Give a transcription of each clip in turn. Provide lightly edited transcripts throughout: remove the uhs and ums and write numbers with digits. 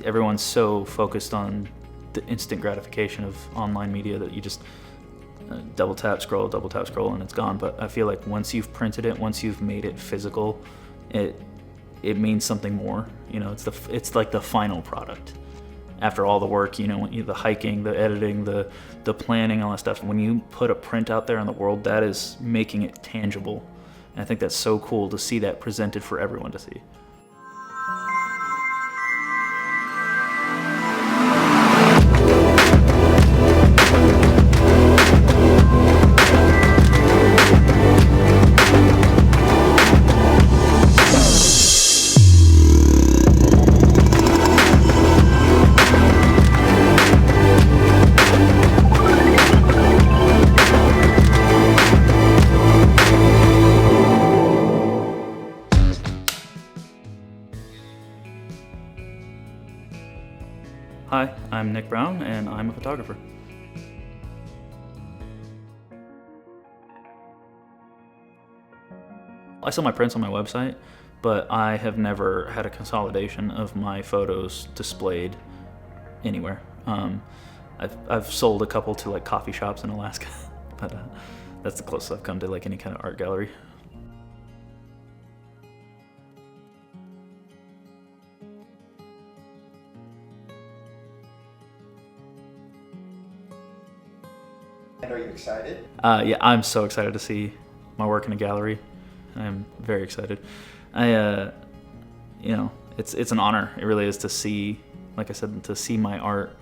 everyone's so focused on the instant gratification of online media that you just double tap scroll, and it's gone. But I feel like once you've printed it, once you've made it physical, it means something more. You know, it's like the final product. After all the work, you know, the hiking, the editing, the planning, all that stuff, when you put a print out there in the world, that is making it tangible. And I think that's so cool to see that presented for everyone to see. Hi, I'm Nick Brown, and I'm a photographer. I sell my prints on my website, but I have never had a consolidation of my photos displayed anywhere. I've sold a couple to like coffee shops in Alaska, but that's the closest I've come to like any kind of art gallery. And are you excited? Yeah, I'm so excited to see my work in a gallery. I'm very excited. You know, it's an honor. It really is to see, like I said, to see my art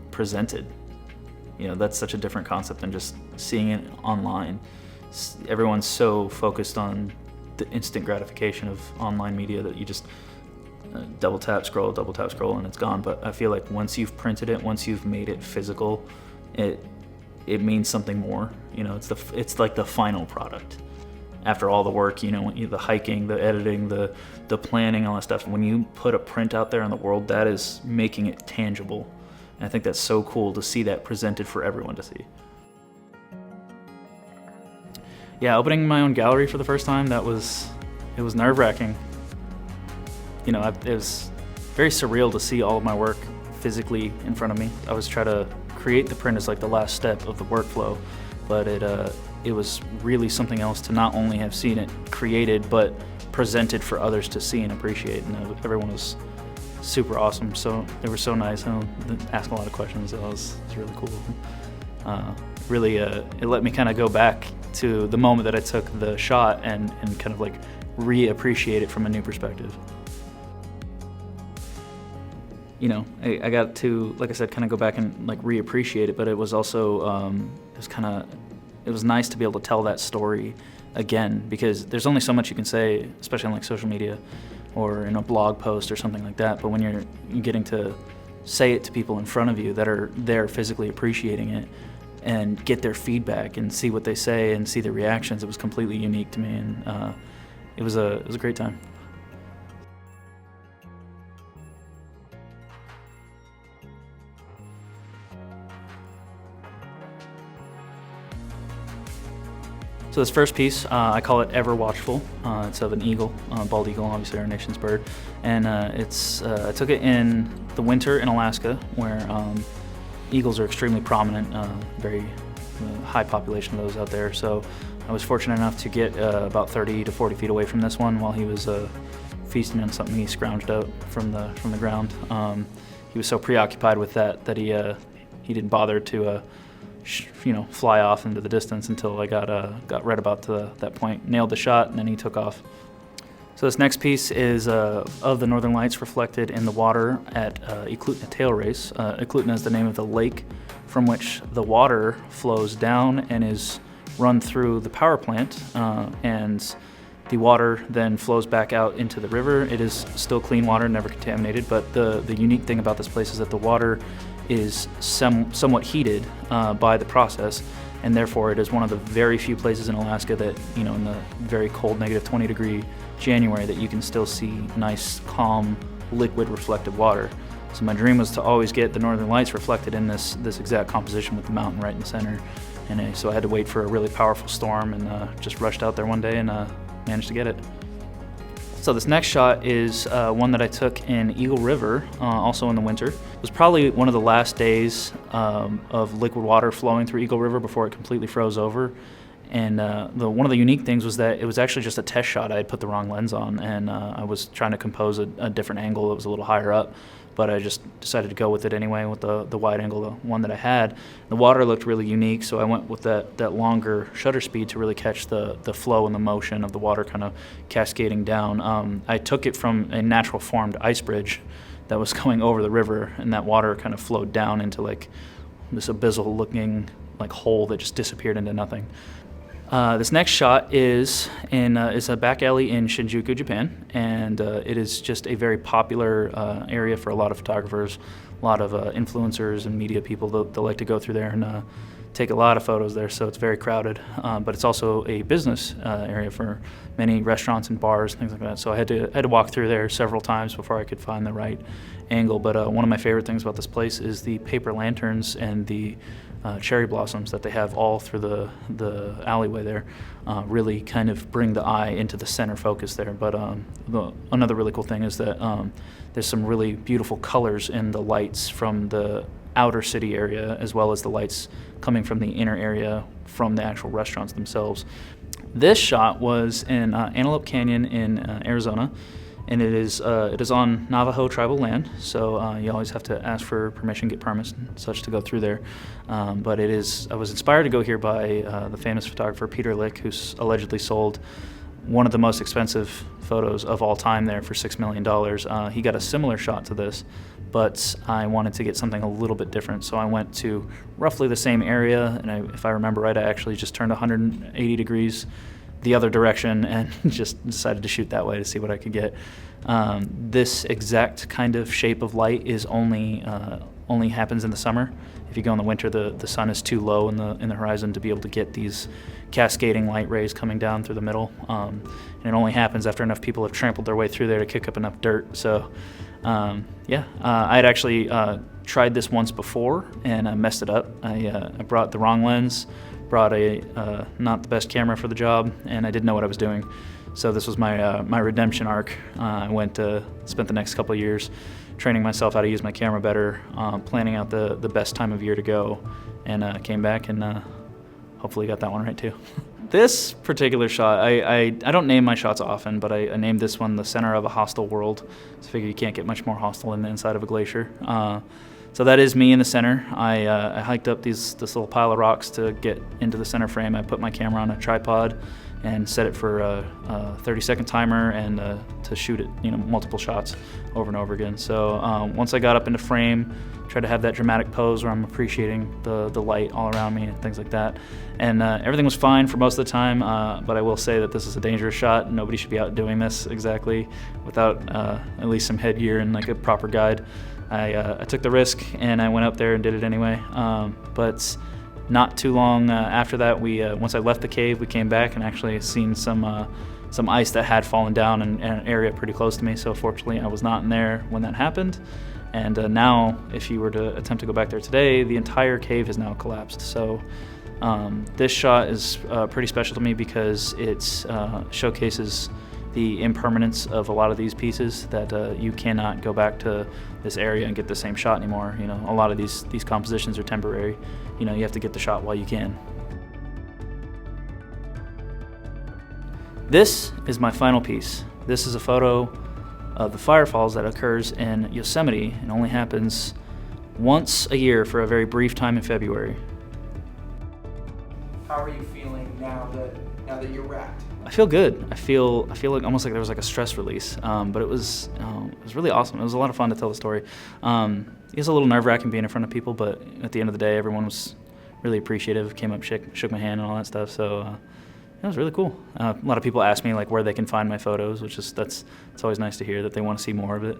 presented. You know, that's such a different concept than just seeing it online. Everyone's so focused on the instant gratification of online media that you just double tap scroll, and it's gone. But I feel like once you've printed it, once you've made it physical, it means something more. You know, it's like the final product. After all the work, you know, the hiking, the editing, the planning, all that stuff, when you put a print out there in the world, that is making it tangible. And I think that's so cool to see that presented for everyone to see. Yeah, opening my own gallery for the first time, it was nerve-wracking. You know, it was very surreal to see all of my work physically in front of me. I was trying to create the print as like the last step of the workflow, but it was really something else to not only have seen it created, but presented for others to see and appreciate. And everyone was super awesome. So they were so nice and asked a lot of questions. It was really cool. It let me kind of go back to the moment that I took the shot and kind of like reappreciate it from a new perspective. You know, I got to, like I said, kind of go back and like reappreciate it, but it was also, it was nice to be able to tell that story again, because there's only so much you can say, especially on like social media or in a blog post or something like that. But when you're getting to say it to people in front of you that are there physically appreciating it and get their feedback and see what they say and see their reactions, it was completely unique to me, and it was a great time. So this first piece, I call it Ever Watchful. It's of an eagle, bald eagle, obviously our nation's bird. And I took it in the winter in Alaska, where eagles are extremely prominent, very high population of those out there. So I was fortunate enough to get about 30 to 40 feet away from this one while he was feasting on something he scrounged out from the ground. He was so preoccupied with that he didn't bother to fly off into the distance until I got right about to that point, nailed the shot, and then he took off. So this next piece is of the northern lights reflected in the water at Eklutna Tail Race. Eklutna is the name of the lake from which the water flows down and is run through the power plant, and the water then flows back out into the river. It is still clean water, never contaminated, but the unique thing about this place is that the water is somewhat heated by the process, and therefore it is one of the very few places in Alaska that, you know, in the very cold -20-degree January, that you can still see nice, calm, liquid, reflective water. So my dream was to always get the northern lights reflected in this exact composition with the mountain right in the center. And so I had to wait for a really powerful storm, and just rushed out there one day and managed to get it. So this next shot is one that I took in Eagle River, also in the winter. It was probably one of the last days of liquid water flowing through Eagle River before it completely froze over. And one of the unique things was that it was actually just a test shot. I had put the wrong lens on, and I was trying to compose a different angle that was a little higher up, but I just decided to go with it anyway with the wide angle, the one that I had. The water looked really unique, so I went with that longer shutter speed to really catch the flow and the motion of the water kind of cascading down. I took it from a natural formed ice bridge that was going over the river, and that water kind of flowed down into like this abyssal looking like hole that just disappeared into nothing. This next shot is a back alley in Shinjuku, Japan, and it is just a very popular area for a lot of photographers, a lot of influencers and media people. They'll like to go through there and take a lot of photos there, so it's very crowded. But it's also a business area for many restaurants and bars and things like that. So I had to walk through there several times before I could find the right angle. But one of my favorite things about this place is the paper lanterns and the cherry blossoms that they have all through the alleyway there. Really kind of bring the eye into the center focus there. But another really cool thing is that there's some really beautiful colors in the lights from the outer city area, as well as the lights coming from the inner area from the actual restaurants themselves. This shot was in Antelope Canyon in Arizona, and it is on Navajo tribal land, so you always have to ask for permission, get permits and such to go through there. But I was inspired to go here by the famous photographer Peter Lick, who's allegedly sold one of the most expensive photos of all time there for $6 million. He got a similar shot to this, but I wanted to get something a little bit different, so I went to roughly the same area, and if I remember right, I actually just turned 180 degrees the other direction and just decided to shoot that way to see what I could get. This exact kind of shape of light is only happens in the summer. If you go in the winter, the sun is too low in the horizon to be able to get these cascading light rays coming down through the middle. And it only happens after enough people have trampled their way through there to kick up enough dirt. So I had actually tried this once before and I messed it up. I brought the wrong lens, brought a not the best camera for the job, and I didn't know what I was doing. So this was my redemption arc. I spent the next couple of years training myself how to use my camera better, planning out the best time of year to go, and came back and hopefully got that one right too. This particular shot, I don't name my shots often, but I named this one the center of a hostile world. So I figure you can't get much more hostile than the inside of a glacier. So that is me in the center. I hiked up this little pile of rocks to get into the center frame. I put my camera on a tripod and set it for a 30-second timer and to shoot it, multiple shots over and over again. So once I got up into frame, tried to have that dramatic pose where I'm appreciating the light all around me and things like that. And everything was fine for most of the time, but I will say that this is a dangerous shot. Nobody should be out doing this exactly without at least some headgear and like a proper guide. I took the risk and I went up there and did it anyway. But not too long after that, once I left the cave, we came back and actually seen some ice that had fallen down in an area pretty close to me. So fortunately, I was not in there when that happened. And now, if you were to attempt to go back there today, the entire cave has now collapsed. So this shot is pretty special to me because it showcases the impermanence of a lot of these pieces, that you cannot go back to this area and get the same shot anymore. A lot of these compositions are temporary. You have to get the shot while you can. This is my final piece. This is a photo of the firefalls that occurs in Yosemite and only happens once a year for a very brief time in February. How are you feeling now that you're wrapped? I feel good. I feel like almost like there was like a stress release, but it was really awesome. It was a lot of fun to tell the story. It was a little nerve-wracking being in front of people, but at the end of the day, everyone was really appreciative. Came up, shook my hand, and all that stuff. So it was really cool. A lot of people ask me like where they can find my photos, it's always nice to hear that they want to see more of it.